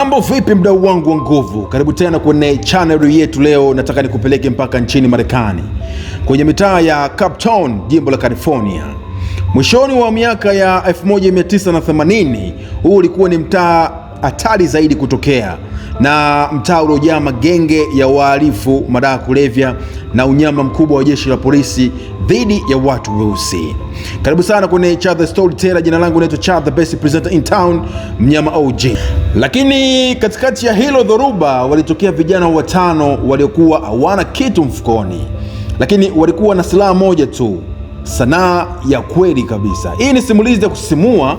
Mambo vipi mdau wangu wa nguvu? Karibu tena kwenye channel yetu. Leo nataka nikupeleke mpaka nchini Marekani, kwenye mitaa ya Compton, jimbo la California. Mwishoni wa miaka ya 1980, huu ulikuwa ni mtaa hatari zaidi kutokea, na mtaa uliojaa magenge ya wahalifu, madawa ya kulevya na unyama mkubwa wa jeshi la polisi dhidi ya watu weusi. Karibu sana kwenye Chad the Storyteller. Jina langu naitwa Chad, the best presenter in town, mnyama OG. Lakini katikati ya hilo dhoruba walitokea vijana watano waliokuwa hawana kitu mfukoni, lakini walikuwa na silaha moja tu, sanaa ya kweli kabisa. Hii ni simulizi ya kusisimua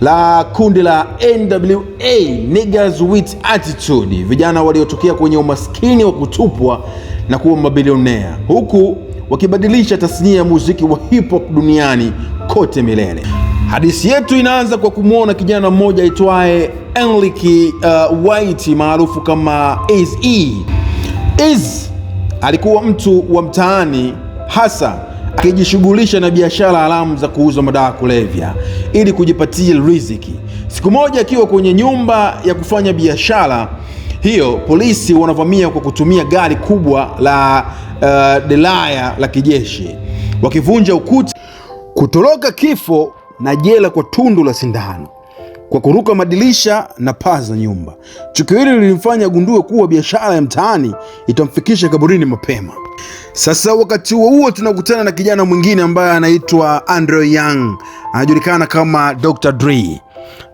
la kundi la NWA, Niggas with Attitude, vijana waliotokea kwenye umaskini wa kutupwa na kuwa mabilionea, huku wakibadilisha tasnia ya muziki wa hip hop duniani kote milele. Hadithi yetu inaanza kwa kumwona kijana mmoja aitwaye Enrique White, maarufu kama Eazy-E. Eazy alikuwa mtu wa mtaani, hasa akijishughulisha na biashara haramu za kuuza madawa ya kulevya ili kujipatia riziki. Siku moja akiwa kwenye nyumba ya kufanya biashara hiyo, polisi wanavamia kwa kutumia gari kubwa la delaya la kijeshi, wakivunja ukuta, kutoroka kifo na jela kwa tundu la sindano, kwa kuruka madirisha na paa za nyumba. Tukio hili lilimfanya agundue kuwa biashara ya mtaani itamfikisha kaburini mapema. Sasa wakati huo tunakutana na kijana mwingine ambaye anaitwa Andre Young, anajulikana kama Dr. Dre.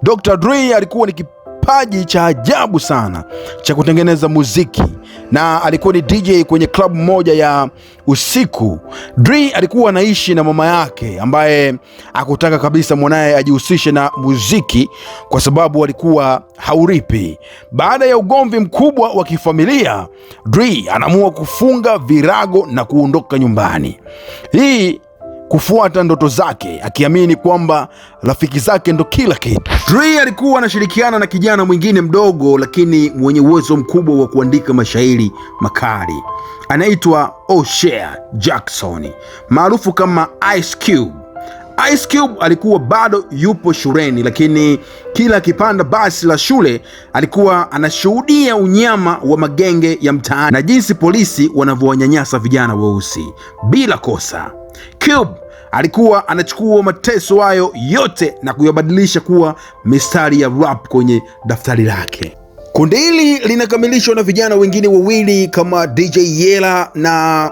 Dr. Dre alikuwa ni kipaji cha ajabu sana cha kutengeneza muziki, na alikuwa ni DJ kwenye club moja ya usiku. Dre alikuwa anaishi na mama yake ambaye hakutaka kabisa mwanae ajihusishe na muziki kwa sababu alikuwa hauripi. Baada ya ugomvi mkubwa wa kifamilia, Dre anaamua kufunga virago na kuondoka nyumbani, hii kufuata ndoto zake, akiamini kwamba rafiki zake ndo kila kitu. Dre alikuwa anashirikiana na kijana mwingine mdogo lakini mwenye uwezo mkubwa wa kuandika mashairi makali, anaitwa O'Shea Jackson, maarufu kama Ice Cube. Ice Cube alikuwa bado yupo shuleni, lakini kila akipanda basi la shule alikuwa anashuhudia unyama wa magenge ya mtaani na jinsi polisi wanavyowanyanyasa vijana weusi bila kosa. Cube alikuwa anachukua mateso hayo yote na kuyabadilisha kuwa mistari ya rap kwenye daftari lake. Kundi hili linakamilishwa na vijana wengine wawili kama DJ Yella na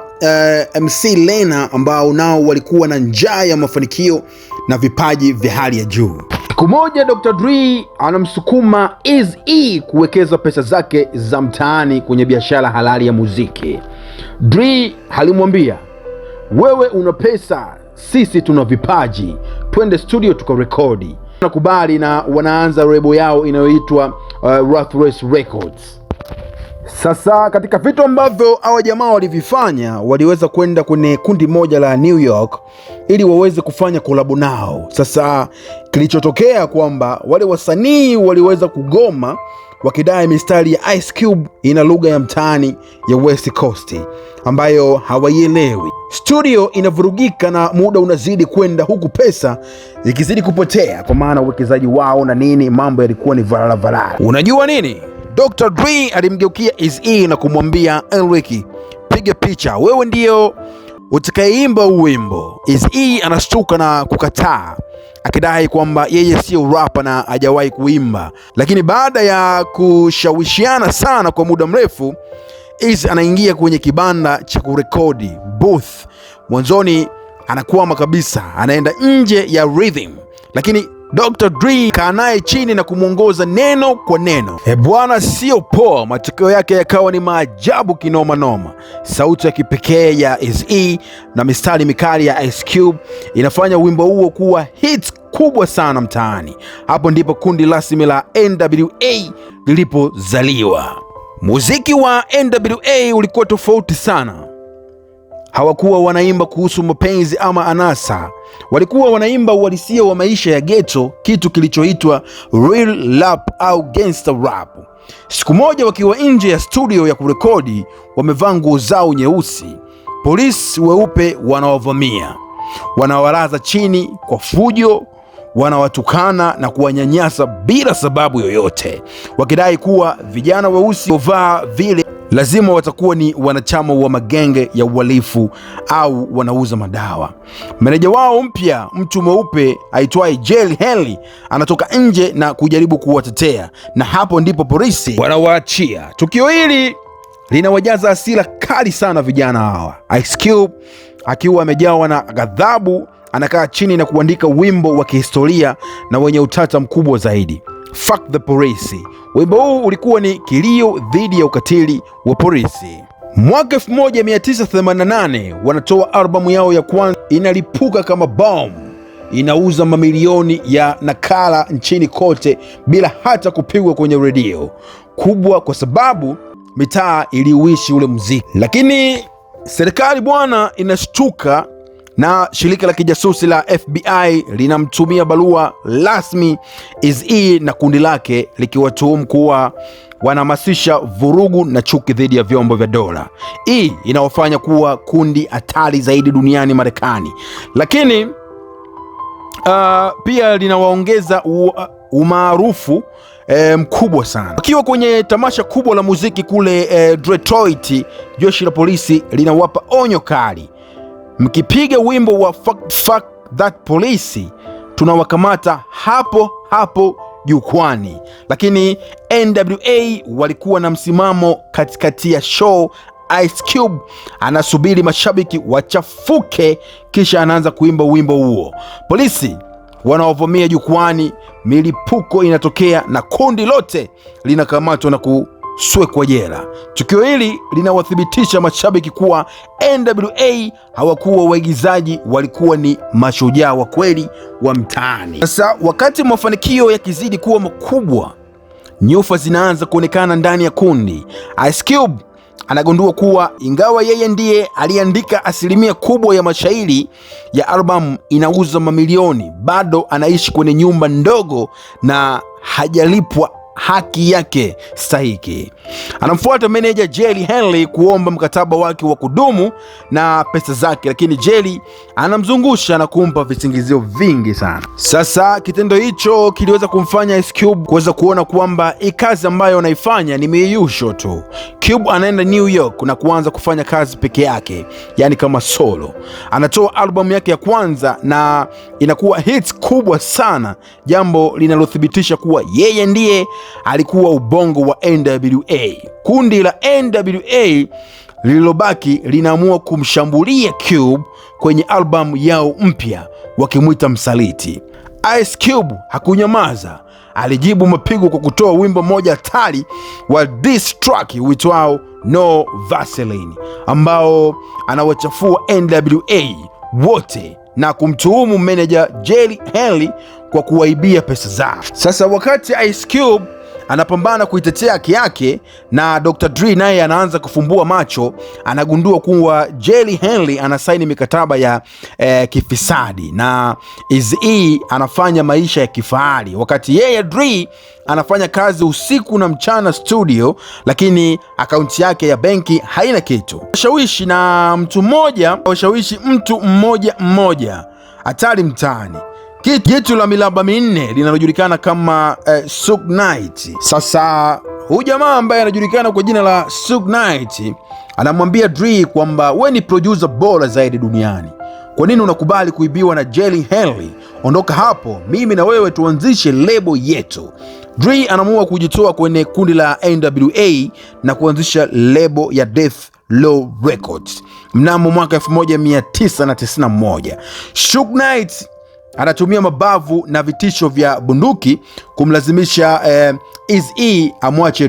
MC Lena, ambao nao walikuwa na njaa ya mafanikio na vipaji vya hali ya juu. Siku moja Dr. Dre anamsukuma Eazy-E kuwekeza pesa zake za mtaani kwenye biashara halali ya muziki. Dre alimwambia, wewe una pesa, sisi tuna vipaji, twende studio tukarekodi. Nakubali na wanaanza lebo yao inayoitwa Ruthless Records. Sasa katika vitu ambavyo hawa jamaa walivifanya, waliweza kwenda kwenye kundi moja la New York ili waweze kufanya kolabo nao. Sasa kilichotokea kwamba wale wasanii waliweza kugoma, wakidai mistari ya Ice Cube ina lugha ya mtaani ya West Coast ambayo hawaielewi. Studio inavurugika na muda unazidi kwenda, huku pesa ikizidi kupotea, kwa maana uwekezaji wao na nini, mambo yalikuwa ni varala. Unajua nini? Dr. Dre alimgeukia Eazy-E na kumwambia, Enrique, piga picha, wewe ndio utakayeimba wimbo. Eazy-E anashtuka na kukataa, akidai kwamba yeye sio rapper na hajawahi kuimba. Lakini baada ya kushawishiana sana kwa muda mrefu, Eazy anaingia kwenye kibanda cha kurekodi booth. Mwanzoni anakwama kabisa, anaenda nje ya rhythm, lakini Dr. Dre kaa naye chini na kumwongoza neno kwa neno. Bwana, sio poa. Matokeo yake yakawa ni maajabu kinoma noma. Sauti ya kipekee ya Eazy-E na mistari mikali ya Ice Cube inafanya wimbo huo kuwa hit kubwa sana mtaani. Hapo ndipo kundi rasmi la NWA lilipozaliwa. Muziki wa NWA ulikuwa tofauti sana. Hawakuwa wanaimba kuhusu mapenzi ama anasa, walikuwa wanaimba uhalisia wa maisha ya ghetto, kitu kilichoitwa real rap au gangster rap. Siku moja wakiwa nje ya studio ya kurekodi, wamevaa nguo zao nyeusi, polisi weupe wanawavamia, wanawalaza chini kwa fujo, wanawatukana na kuwanyanyasa bila sababu yoyote, wakidai kuwa vijana weusi waliovaa vile lazima watakuwa ni wanachama wa magenge ya uhalifu au wanauza madawa. Meneja wao mpya, mtu mweupe aitwaye Jelly Henley, anatoka nje na kujaribu kuwatetea, na hapo ndipo polisi wanawaachia. Tukio hili linawajaza hasira kali sana vijana hawa. Ice Cube akiwa amejawa na ghadhabu anakaa chini na kuandika wimbo wa kihistoria na wenye utata mkubwa zaidi, Fuck the Police. Wimbo huu ulikuwa ni kilio dhidi ya ukatili wa polisi. Mwaka 1988 wanatoa albamu yao ya kwanza, inalipuka kama bomu, inauza mamilioni ya nakala nchini kote bila hata kupigwa kwenye redio kubwa, kwa sababu mitaa iliuishi ule muziki. Lakini serikali bwana inashtuka, na shirika la kijasusi la FBI linamtumia barua rasmi Eazy na kundi lake likiwatuhumu kuwa wanahamasisha vurugu na chuki dhidi ya vyombo vya dola. Hii inawafanya kuwa kundi hatari zaidi duniani Marekani, lakini pia linawaongeza umaarufu mkubwa sana. Wakiwa kwenye tamasha kubwa la muziki kule Detroit, jeshi la polisi linawapa onyo kali: mkipiga wimbo wa fuck that police, tunawakamata hapo hapo jukwani. Lakini NWA walikuwa na msimamo katikati ya show. Ice Cube anasubiri mashabiki wachafuke, kisha anaanza kuimba wimbo huo. Polisi wanaovamia jukwani, milipuko inatokea na kundi lote linakamatwa na kuswekwa jela. Tukio hili linawathibitisha mashabiki kuwa NWA hawakuwa waigizaji, walikuwa ni mashujaa wa kweli wa mtaani. Sasa wakati mafanikio yakizidi kuwa makubwa, nyufa zinaanza kuonekana ndani ya kundi. Ice Cube anagundua kuwa ingawa yeye ndiye aliandika asilimia kubwa ya mashairi ya albamu inauza mamilioni, bado anaishi kwenye nyumba ndogo na hajalipwa haki yake stahiki. Anamfuata meneja Jelly Henley kuomba mkataba wake wa kudumu na pesa zake, lakini Jelly anamzungusha na kumpa visingizio vingi sana. Sasa kitendo hicho kiliweza kumfanya Ice Cube kuweza kuona kwamba hii kazi ambayo anaifanya ni mieyusho tu. Cube anaenda New York na kuanza kufanya kazi peke yake, yani kama solo. Anatoa albamu yake ya kwanza na inakuwa hits kubwa sana, jambo linalothibitisha kuwa yeye ndiye alikuwa ubongo wa NWA. Kundi la NWA lililobaki linaamua kumshambulia Cube kwenye albamu yao mpya, wakimwita msaliti. Ice Cube hakunyamaza, alijibu mapigo kwa kutoa wimbo mmoja hatari wa diss track uitwao No Vaseline, ambao anawachafua NWA wote na kumtuhumu meneja Jelly Henley kwa kuwaibia pesa zao. Sasa wakati Ice Cube anapambana kuitetea haki yake na Dr. Dre naye anaanza kufumbua macho, anagundua kuwa Jelly Henley anasaini mikataba ya kifisadi na Eazy anafanya maisha ya kifahari, wakati yeye Dre anafanya kazi usiku na mchana studio, lakini akaunti yake ya benki haina kitu. Washawishi na mtu mmoja, washawishi mtu mmoja hatari mtaani, jitu la milaba minne linalojulikana kama Suge Knight. Sasa huyu jamaa ambaye anajulikana kwa jina la Suge Knight anamwambia Dre kwamba wewe ni producer bora zaidi duniani, kwa nini unakubali kuibiwa na Jelly Henley? Ondoka hapo, mimi na wewe tuanzishe lebo yetu. Dre anaamua kujitoa kwenye kundi la NWA na kuanzisha lebo ya Death Row Records mnamo mwaka 1991. Suge Knight anatumia mabavu na vitisho vya bunduki kumlazimisha Eazy amwache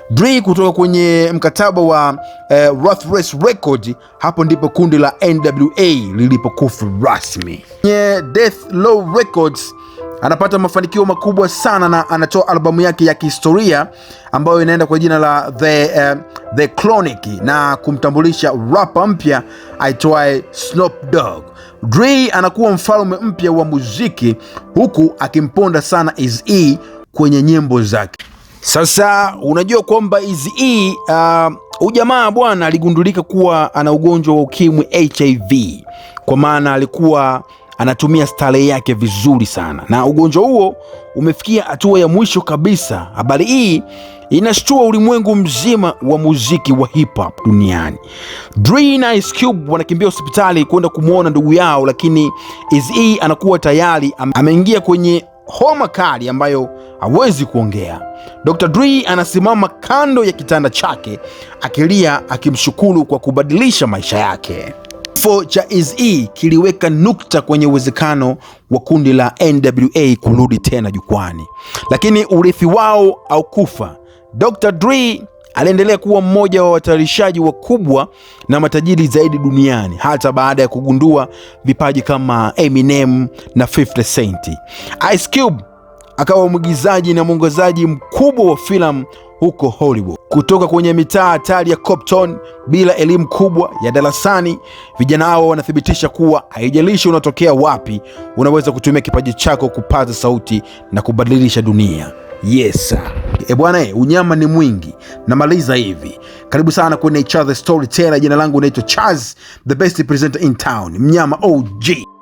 Dre kutoka kwenye mkataba wa Ruthless Records. Hapo ndipo kundi la NWA lilipokufa rasmi. Kwenye Death Row Records anapata mafanikio makubwa sana na anatoa albamu yake ya kihistoria ambayo inaenda kwa jina la The Chronic na kumtambulisha rapper mpya aitwaye Snoop Dogg. Dre anakuwa mfalme mpya wa muziki huku akimponda sana Eazy kwenye nyimbo zake. Sasa unajua kwamba Eazy ujamaa bwana aligundulika kuwa ana ugonjwa wa ukimwi HIV, kwa maana alikuwa anatumia style yake vizuri sana, na ugonjwa huo umefikia hatua ya mwisho kabisa. Habari hii inashtua ulimwengu mzima wa muziki wa hip hop duniani. Dre na Ice Cube wanakimbia hospitali kwenda kumwona ndugu yao, lakini Eazy anakuwa tayari ameingia kwenye homa kali ambayo hawezi kuongea. Dr. Dre anasimama kando ya kitanda chake akilia, akimshukuru kwa kubadilisha maisha yake. Kifo cha Eazy kiliweka nukta kwenye uwezekano wa kundi la NWA kurudi tena jukwani, lakini urithi wao haukufa. Dr. Dre aliendelea kuwa mmoja wa watayarishaji wakubwa na matajiri zaidi duniani hata baada ya kugundua vipaji kama Eminem na 50 Cent. Ice Cube akawa mwigizaji na mwongozaji mkubwa wa filamu huko Hollywood. Kutoka kwenye mitaa hatari ya Compton bila elimu kubwa ya darasani, vijana hao wanathibitisha kuwa haijalishi unatokea wapi, unaweza kutumia kipaji chako kupaza sauti na kubadilisha dunia. Yes. Bwana, unyama ni mwingi. Namaliza hivi. Karibu sana kwenye Chaz the Storyteller. Jina langu naitwa Chaz, the best presenter in town. Mnyama OG.